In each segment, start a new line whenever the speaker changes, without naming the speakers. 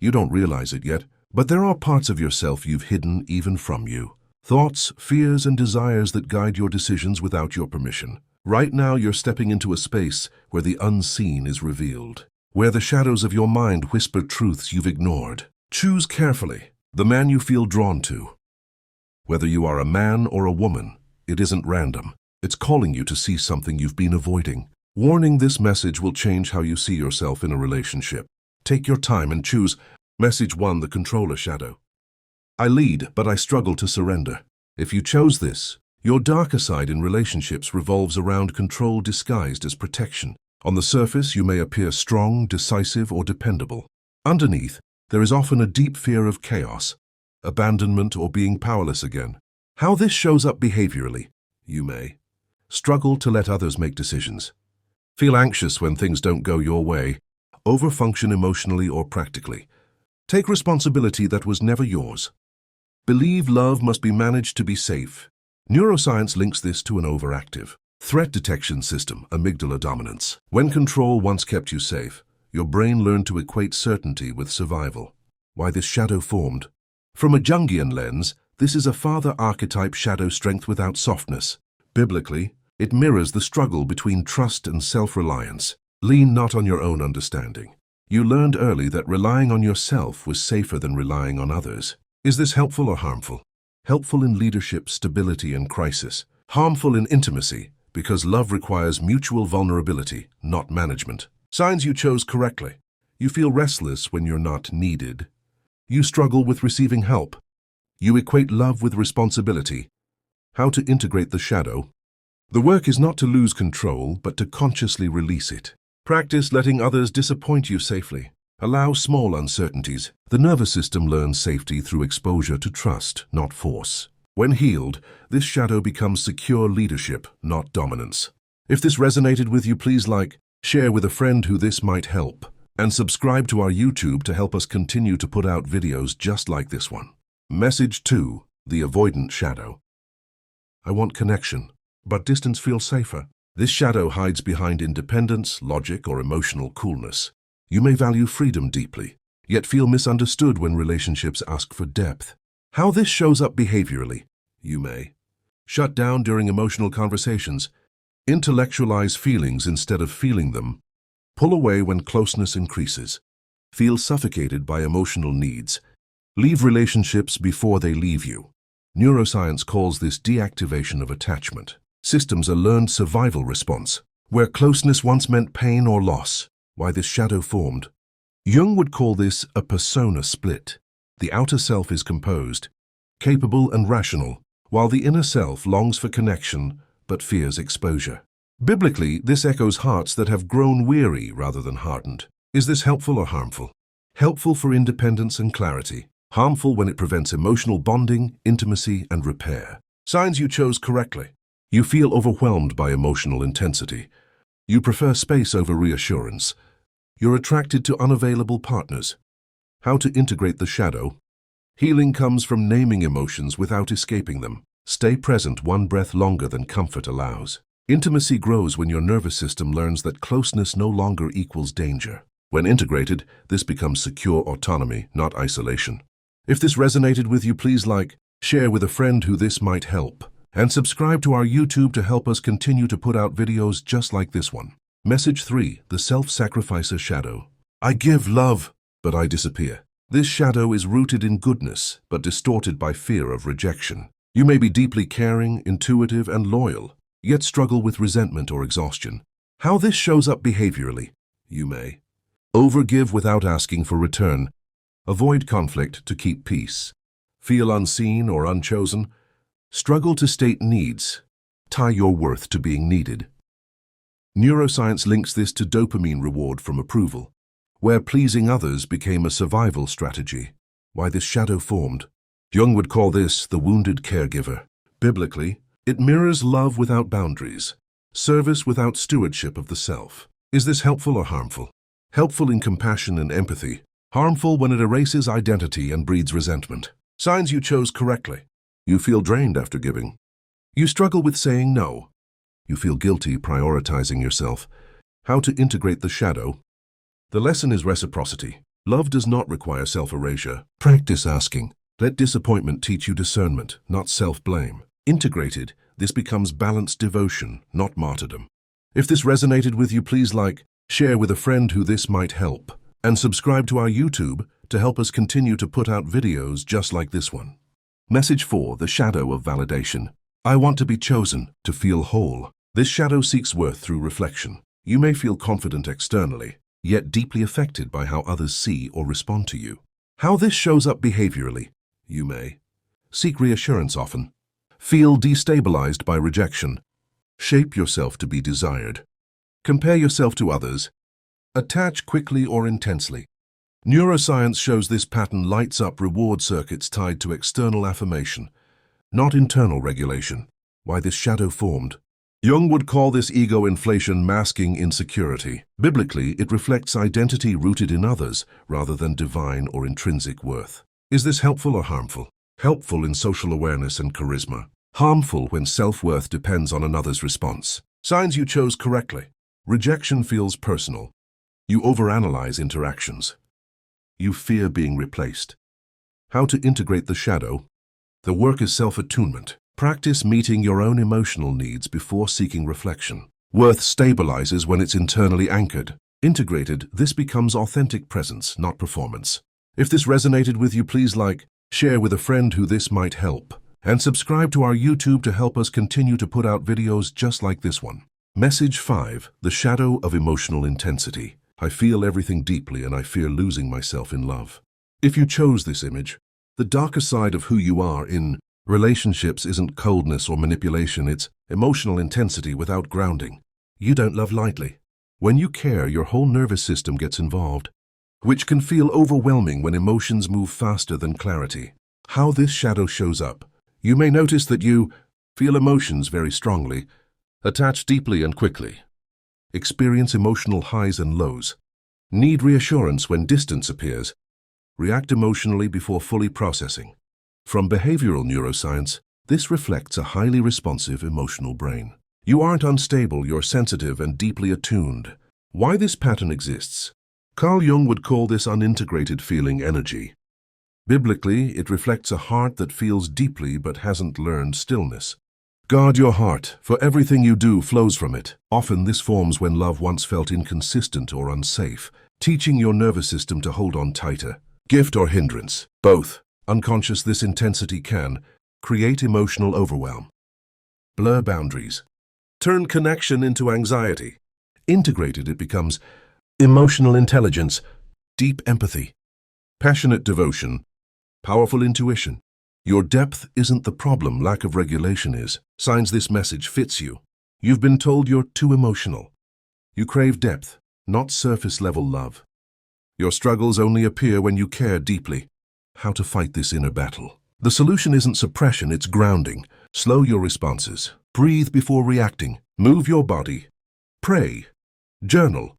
You don't realize it yet, but there are parts of yourself you've hidden even from you. Thoughts, fears, and desires that guide your decisions without your permission. Right now, you're stepping into a space where the unseen is revealed, where the shadows of your mind whisper truths you've ignored. Choose carefully the man you feel drawn to. Whether you are a man or a woman, it isn't random. It's calling you to see something you've been avoiding. Warning: this message will change how you see yourself in a relationship. Take your time and choose. Message 1: the controller shadow. I lead, but I struggle to surrender. If you chose this, your darker side in relationships revolves around control disguised as protection. On the surface, you may appear strong, decisive, or dependable. Underneath, there is often a deep fear of chaos, abandonment, or being powerless again. How this shows up behaviorally: you may struggle to let others make decisions, feel anxious when things don't go your way, overfunction emotionally or practically, take responsibility that was never yours, believe love must be managed to be safe. Neuroscience links this to an overactive threat detection system, amygdala dominance. When control once kept you safe, your brain learned to equate certainty with survival. Why this shadow formed? From a Jungian lens, this is a father archetype shadow, strength without softness. Biblically, it mirrors the struggle between trust and self-reliance. Lean not on your own understanding. You learned early that relying on yourself was safer than relying on others. Is this helpful or harmful? Helpful in leadership, stability, and crisis. Harmful in intimacy, because love requires mutual vulnerability, not management. Signs you chose correctly. You feel restless when you're not needed. You struggle with receiving help. You equate love with responsibility. How to integrate the shadow? The work is not to lose control, but to consciously release it. Practice letting others disappoint you safely. Allow small uncertainties. The nervous system learns safety through exposure to trust, not force. When healed, this shadow becomes secure leadership, not dominance. If this resonated with you, please like, share with a friend who this might help, and subscribe to our YouTube to help us continue to put out videos just like this one. Message 2: the avoidant shadow. I want connection, but distance feels safer. This shadow hides behind independence, logic, or emotional coolness. You may value freedom deeply, yet feel misunderstood when relationships ask for depth. How this shows up behaviorally: you may shut down during emotional conversations, intellectualize feelings instead of feeling them, pull away when closeness increases, feel suffocated by emotional needs, leave relationships before they leave you. Neuroscience calls this deactivation of attachment. Systems a learned survival response, where closeness once meant pain or loss. Why this shadow formed? Jung would call this a persona split. The outer self is composed, capable and rational, while the inner self longs for connection but fears exposure. Biblically, this echoes hearts that have grown weary rather than hardened. Is this helpful or harmful? Helpful for independence and clarity. Harmful when it prevents emotional bonding, intimacy, and repair. Signs you chose correctly. You feel overwhelmed by emotional intensity. You prefer space over reassurance. You're attracted to unavailable partners. How to integrate the shadow? Healing comes from naming emotions without escaping them. Stay present one breath longer than comfort allows. Intimacy grows when your nervous system learns that closeness no longer equals danger. When integrated, this becomes secure autonomy, not isolation. If this resonated with you, please like, share with a friend who this might help, and subscribe to our YouTube to help us continue to put out videos just like this one. Message 3: the self-sacrificer shadow. I give love, but I disappear. This shadow is rooted in goodness, but distorted by fear of rejection. You may be deeply caring, intuitive, and loyal, yet struggle with resentment or exhaustion. How this shows up behaviorally? You may overgive without asking for return, avoid conflict to keep peace, feel unseen or unchosen, struggle to state needs, tie your worth to being needed. Neuroscience links this to dopamine reward from approval, where pleasing others became a survival strategy. Why this shadow formed? Jung would call this the wounded caregiver. Biblically, it mirrors love without boundaries, service without stewardship of the self. Is this helpful or harmful? Helpful in compassion and empathy, harmful when it erases identity and breeds resentment. Signs you chose correctly. You feel drained after giving. You struggle with saying no. You feel guilty prioritizing yourself. How to integrate the shadow? The lesson is reciprocity. Love does not require self-erasure. Practice asking. Let disappointment teach you discernment, not self-blame. Integrated, this becomes balanced devotion, not martyrdom. If this resonated with you, please like, share with a friend who this might help, and subscribe to our YouTube to help us continue to put out videos just like this one. Message 4. The shadow of validation. I want to be chosen, to feel whole. This shadow seeks worth through reflection. You may feel confident externally, yet deeply affected by how others see or respond to you. How this shows up behaviorally. You may seek reassurance often, feel destabilized by rejection, shape yourself to be desired, compare yourself to others, attach quickly or intensely. Neuroscience shows this pattern lights up reward circuits tied to external affirmation, not internal regulation. Why this shadow formed? Jung would call this ego inflation, masking insecurity. Biblically, it reflects identity rooted in others rather than divine or intrinsic worth. Is this helpful or harmful? Helpful in social awareness and charisma. Harmful when self-worth depends on another's response. Signs you chose correctly. Rejection feels personal. You overanalyze interactions. You fear being replaced. How to integrate the shadow? The work is self-attunement. Practice meeting your own emotional needs before seeking reflection. Worth stabilizes when it's internally anchored. Integrated, this becomes authentic presence, not performance. If this resonated with you, please like, share with a friend who this might help, and subscribe to our YouTube to help us continue to put out videos just like this one. Message 5. The shadow of emotional intensity. I feel everything deeply and I fear losing myself in love. If you chose this image, the darker side of who you are in relationships isn't coldness or manipulation, it's emotional intensity without grounding. You don't love lightly. When you care, your whole nervous system gets involved, which can feel overwhelming when emotions move faster than clarity. How this shadow shows up. You may notice that you feel emotions very strongly, attach deeply and quickly, experience emotional highs and lows, need reassurance when distance appears, react emotionally before fully processing. From behavioral neuroscience, this reflects a highly responsive emotional brain. You aren't unstable, you're sensitive and deeply attuned. Why this pattern exists? Carl Jung would call this unintegrated feeling energy. Biblically, it reflects a heart that feels deeply but hasn't learned stillness. Guard your heart, for everything you do flows from it. Often this forms when love once felt inconsistent or unsafe, teaching your nervous system to hold on tighter. Gift or hindrance? Both. Unconscious, this intensity can create emotional overwhelm. Blur boundaries. Turn connection into anxiety. Integrated, it becomes emotional intelligence, deep empathy, passionate devotion, powerful intuition. Your depth isn't the problem, lack of regulation is. Signs this message fits you. You've been told you're too emotional. You crave depth, not surface-level love. Your struggles only appear when you care deeply. How to fight this inner battle? The solution isn't suppression, it's grounding. Slow your responses. Breathe before reacting. Move your body. Pray. Journal.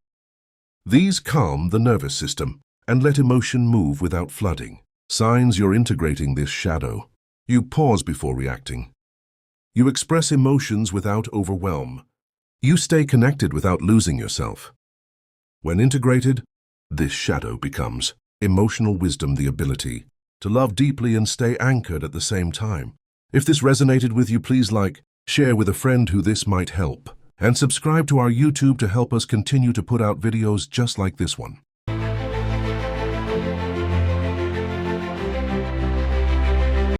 These calm the nervous system and let emotion move without flooding. Signs you're integrating this shadow. You pause before reacting. You express emotions without overwhelm. You stay connected without losing yourself. When integrated, this shadow becomes emotional wisdom, the ability to love deeply and stay anchored at the same time. If this resonated with you, please like, share with a friend who this might help, and subscribe to our YouTube to help us continue to put out videos just like this one.